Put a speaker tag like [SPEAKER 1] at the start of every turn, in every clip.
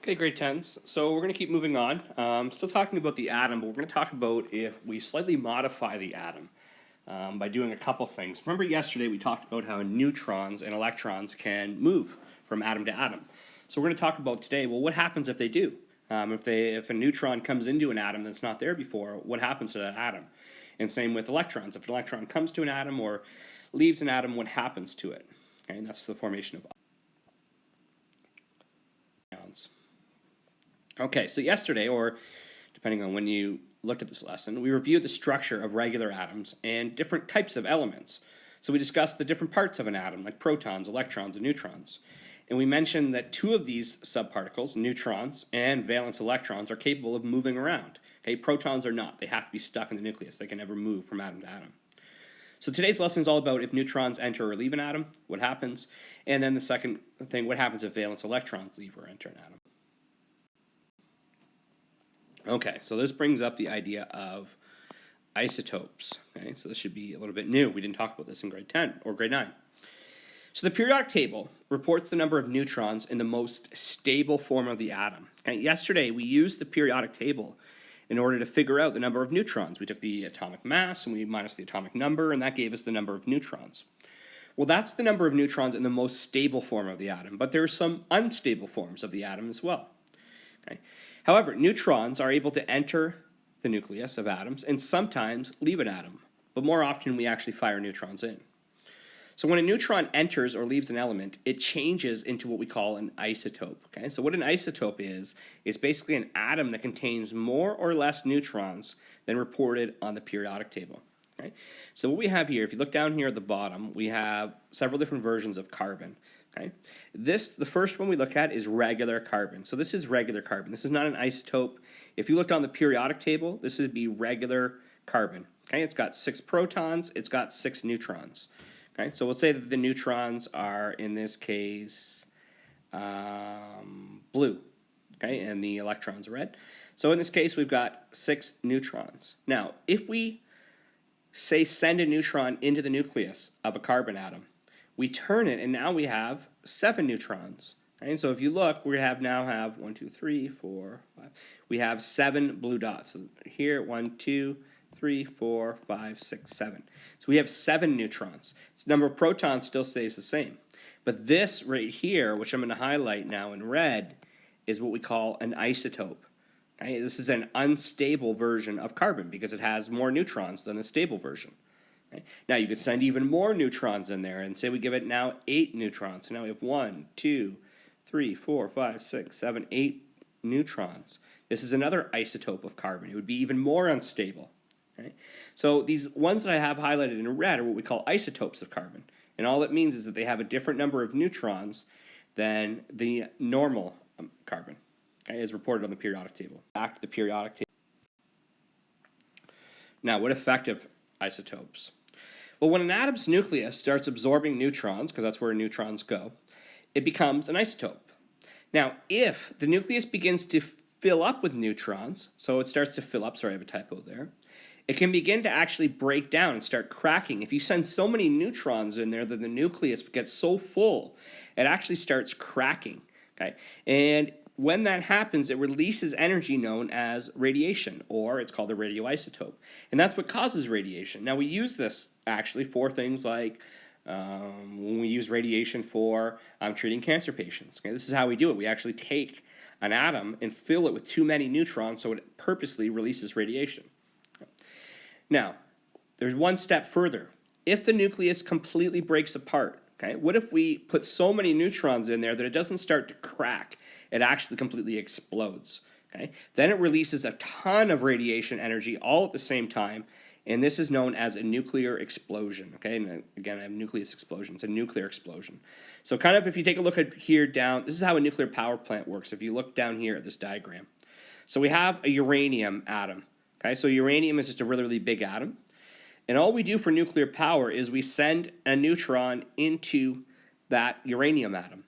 [SPEAKER 1] Okay, grade 10s. So we're going to keep moving on. Still talking about the atom, but we're going to talk about if we slightly modify the atom by doing a couple things. Remember yesterday we talked about how neutrons and electrons can move from atom to atom. So we're going to talk about today, well, what happens if they do? If a neutron comes into an atom that's not there before, what happens to that atom? And same with electrons. If an electron comes to an atom or leaves an atom, what happens to it? Okay, and that's the formation of ions. Okay, so yesterday, or depending on when you looked at this lesson, we reviewed the structure of regular atoms and different types of elements. So we discussed the different parts of an atom, like protons, electrons, and neutrons. And we mentioned that two of these subparticles, neutrons and valence electrons, are capable of moving around. Okay, protons are not. They have to be stuck in the nucleus. They can never move from atom to atom. So today's lesson is all about if neutrons enter or leave an atom, what happens? And then the second thing, what happens if valence electrons leave or enter an atom? Okay, so this brings up the idea of isotopes. Okay, so this should be a little bit new. We didn't talk about this in grade 10 or grade 9. So the periodic table reports the number of neutrons in the most stable form of the atom. Okay, yesterday we used the periodic table in order to figure out the number of neutrons. We took the atomic mass and we minus the atomic number, and that gave us the number of neutrons. Well, that's the number of neutrons in the most stable form of the atom, but there are some unstable forms of the atom as well. Okay. However, neutrons are able to enter the nucleus of atoms and sometimes leave an atom, but more often we actually fire neutrons in. So when a neutron enters or leaves an element, it changes into what we call an isotope. Okay? So what an isotope is basically an atom that contains more or less neutrons than reported on the periodic table. Okay? So what we have here, if you look down here at the bottom, we have several different versions of carbon. Okay? The first one we look at is regular carbon. So this is regular carbon. This is not an isotope. If you looked on the periodic table, this would be regular carbon. Okay? It's got 6 protons. It's got 6 neutrons. Okay? So we'll say that the neutrons are, in this case, blue. Okay? And the electrons are red. So in this case, we've got 6 neutrons. Now, if we, say, send a neutron into the nucleus of a carbon atom, we turn it, and now we have 7 neutrons. Right? So if you look, we now have 1, 2, 3, 4, 5. We have 7 blue dots. So here, 1, 2, 3, 4, 5, 6, 7. So we have 7 neutrons. So the number of protons still stays the same. But this right here, which I'm going to highlight now in red, is what we call an isotope. Okay? This is an unstable version of carbon because it has more neutrons than the stable version. Okay? Now you could send even more neutrons in there and say we give it now 8 neutrons. So now we have 1, 2, 3, 4, 5, 6, 7, 8 neutrons. This is another isotope of carbon. It would be even more unstable. Okay? So these ones that I have highlighted in red are what we call isotopes of carbon. And all it means is that they have a different number of neutrons than the normal carbon, okay, as reported on the periodic table. Back to the periodic table. Now, what effective isotopes? Well, when an atom's nucleus starts absorbing neutrons, because that's where neutrons go, it becomes an isotope. Now, if the nucleus begins to fill up with neutrons, so it starts to fill up, sorry, I have a typo there, it can begin to actually break down and start cracking. If you send so many neutrons in there that the nucleus gets so full, it actually starts cracking. Okay, and when that happens, it releases energy known as radiation, or it's called a radioisotope. And that's what causes radiation. Now, we use this actually for things like when we use radiation for treating cancer patients. Okay, this is how we do it. We actually take an atom and fill it with too many neutrons so it purposely releases radiation. Okay. Now, there's one step further. If the nucleus completely breaks apart, okay, what if we put so many neutrons in there that it doesn't start to crack? It actually completely explodes. Okay? Then it releases a ton of radiation energy all at the same time, and this is known as a nuclear explosion. Okay, and again, I have nucleus explosion. It's a nuclear explosion. So kind of if you take a look at here down, this is how a nuclear power plant works. If you look down here at this diagram. So we have a uranium atom. Okay, so uranium is just a really, really big atom. And all we do for nuclear power is we send a neutron into that uranium atom.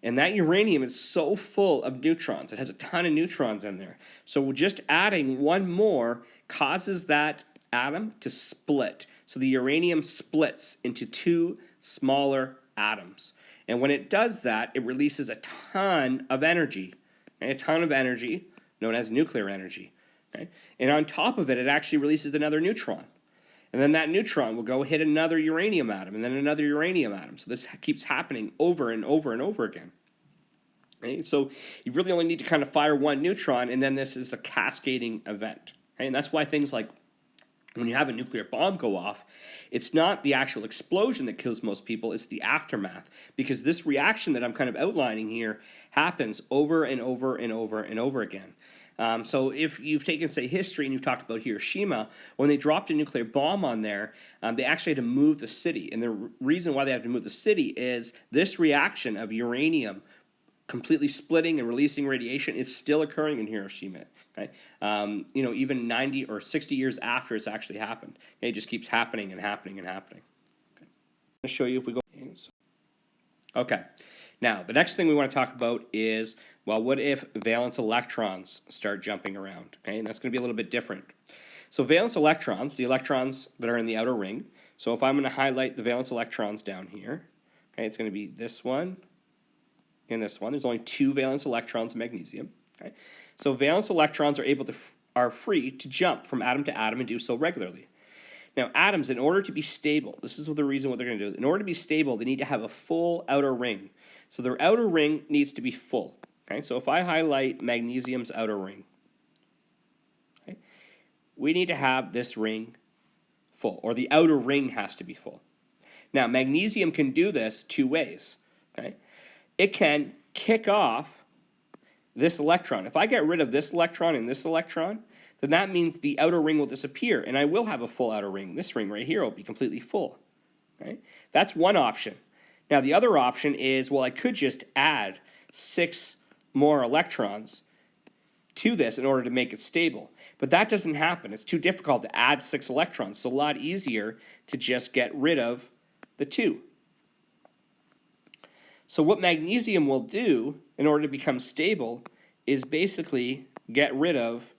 [SPEAKER 1] And that uranium is so full of neutrons. It has a ton of neutrons in there. So just adding one more causes that atom to split. So the uranium splits into 2 smaller atoms. And when it does that, it releases a ton of energy. okay, a ton of energy, known as nuclear energy. Okay? And on top of it, it actually releases another neutron. And then that neutron will go hit another uranium atom, and then another uranium atom. So this keeps happening over and over and over again. Okay? So you really only need to kind of fire one neutron, and then this is a cascading event. Okay? And that's why things like when you have a nuclear bomb go off, it's not the actual explosion that kills most people, it's the aftermath. Because this reaction that I'm kind of outlining here happens over and over and over and over again. So if you've taken, say, history and you've talked about Hiroshima, when they dropped a nuclear bomb on there, they actually had to move the city. And the reason why they have to move the city is this reaction of uranium completely splitting and releasing radiation is still occurring in Hiroshima. Okay? Even 90 or 60 years after it's actually happened. Okay? It just keeps happening and happening and happening. Okay. I'm going to show you if we go. Okay. Now, the next thing we want to talk about is, well, what if valence electrons start jumping around? Okay, and that's going to be a little bit different. So valence electrons, the electrons that are in the outer ring. So if I'm going to highlight the valence electrons down here, okay, it's going to be this one and this one. There's only two valence electrons in magnesium. Okay, so valence electrons are free to jump from atom to atom and do so regularly. Now, atoms, in order to be stable, this is the reason what they're going to do. In order to be stable, they need to have a full outer ring. So their outer ring needs to be full. Okay, so if I highlight magnesium's outer ring, okay, we need to have this ring full, or the outer ring has to be full. Now, magnesium can do this two ways. Okay, it can kick off this electron. If I get rid of this electron and this electron, then that means the outer ring will disappear, and I will have a full outer ring. This ring right here will be completely full. Okay? That's one option. Now, the other option is, well, I could just add 6 more electrons to this in order to make it stable. But that doesn't happen. It's too difficult to add 6 electrons. It's a lot easier to just get rid of the 2. So what magnesium will do in order to become stable is basically get rid of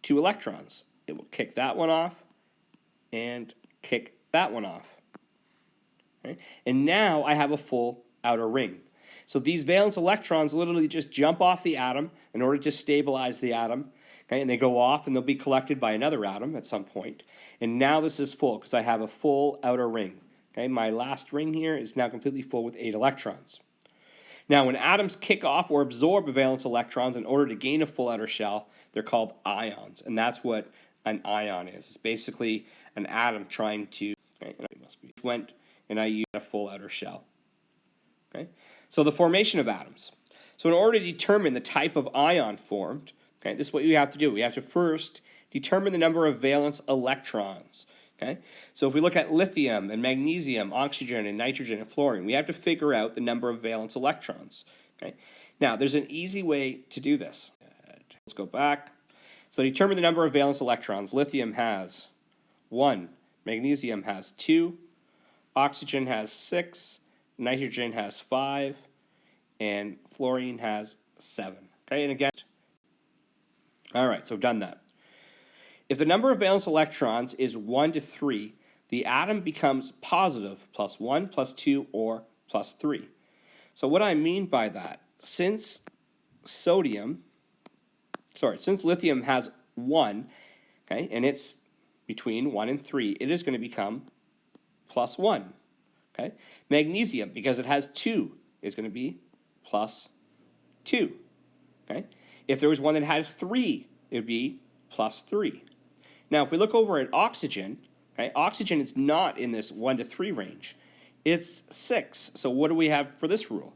[SPEAKER 1] 2 electrons. It will kick that one off and kick that one off. Okay? And now I have a full outer ring. So these valence electrons literally just jump off the atom in order to stabilize the atom. Okay? And they go off and they'll be collected by another atom at some point. And now this is full because I have a full outer ring. Okay? My last ring here is now completely full with 8 electrons. Now, when atoms kick off or absorb valence electrons in order to gain a full outer shell, they're called ions, and that's what an ion is. It's basically an atom trying to, okay, it must be, went and I used a full outer shell. Okay, so the formation of atoms. So in order to determine the type of ion formed, okay, this is what you have to do. We have to first determine the number of valence electrons. Okay, so if we look at lithium and magnesium, oxygen and nitrogen and fluorine, we have to figure out the number of valence electrons. Okay, now there's an easy way to do this. Let's go back. So determine the number of valence electrons. Lithium has 1, magnesium has 2, oxygen has 6, nitrogen has 5, and fluorine has 7. Okay, and again, all right, so I've done that. If the number of valence electrons is 1 to 3, the atom becomes positive, +1, +2, or +3. So what I mean by that, since lithium has 1, okay, and it's between 1 and 3, it is going to become +1. Okay? Magnesium, because it has 2, is going to be +2. Okay? If there was one that had 3, it would be +3. Now, if we look over at oxygen, okay, oxygen is not in this 1 to 3 range. It's 6. So what do we have for this rule?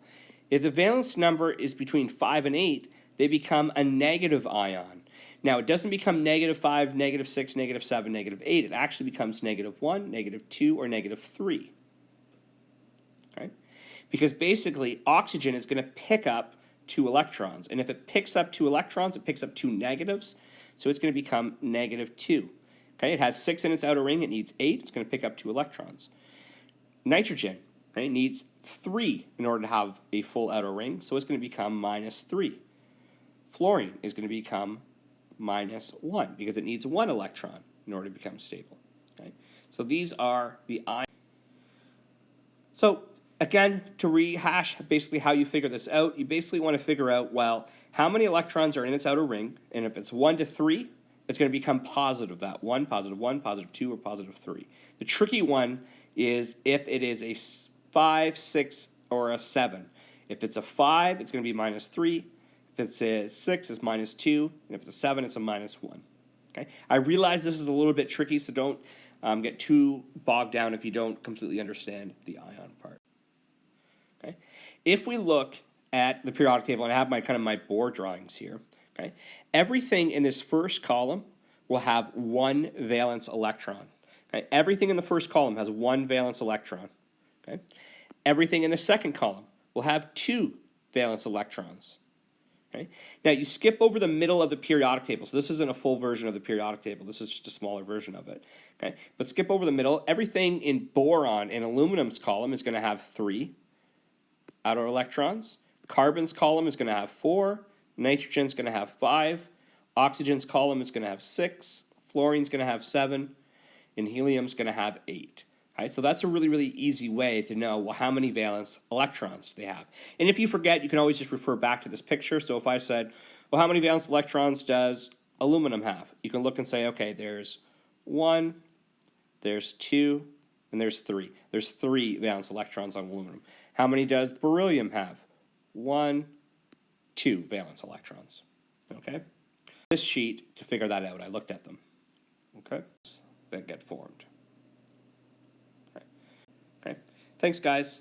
[SPEAKER 1] If the valence number is between 5 and 8, they become a negative ion. Now, it doesn't become -5, -6, -7, -8. It actually becomes -1, -2, or -3. Okay? Because basically, oxygen is going to pick up 2 electrons. And if it picks up 2 electrons, it picks up 2 negatives. So it's going to become -2. Okay? It has 6 in its outer ring. It needs 8. It's going to pick up 2 electrons. Nitrogen, okay, needs 3 in order to have a full outer ring. So it's going to become -3. Fluorine is going to become -1 because it needs 1 electron in order to become stable. Okay? So these are the ions. So Again, to rehash basically how you figure this out, you basically want to figure out, well, how many electrons are in its outer ring, and if it's 1 to 3, it's going to become positive, that 1, positive 2, or positive 3. The tricky one is if it is a 5, 6, or a 7. If it's a 5, it's going to be minus 3. If it's a 6, it's minus 2. And if it's a 7, it's a minus 1. Okay? I realize this is a little bit tricky, so don't get too bogged down if you don't completely understand the ion part. Okay? If we look at the periodic table, and I have my board drawings here, okay? Everything in this first column will have one valence electron. Okay? Everything in the first column has one valence electron. Okay? Everything in the second column will have two valence electrons. Okay? Now you skip over the middle of the periodic table. So this isn't a full version of the periodic table. This is just a smaller version of it. Okay? But skip over the middle. Everything in boron and aluminum's column is going to have 3 outer electrons. Carbon's column is going to have 4. Nitrogen's going to have 5. Oxygen's column is going to have 6. Fluorine's going to have 7. And helium's going to have 8. Right? So that's a really, really easy way to know, well, how many valence electrons do they have? And if you forget, you can always just refer back to this picture. So if I said, well, how many valence electrons does aluminum have? You can look and say, okay, there's 1, there's 2, and there's 3. There's 3 valence electrons on aluminum. How many does beryllium have? 1, 2 valence electrons. Okay? This sheet, to figure that out, I looked at them. Okay? That get formed. Okay. Thanks, guys.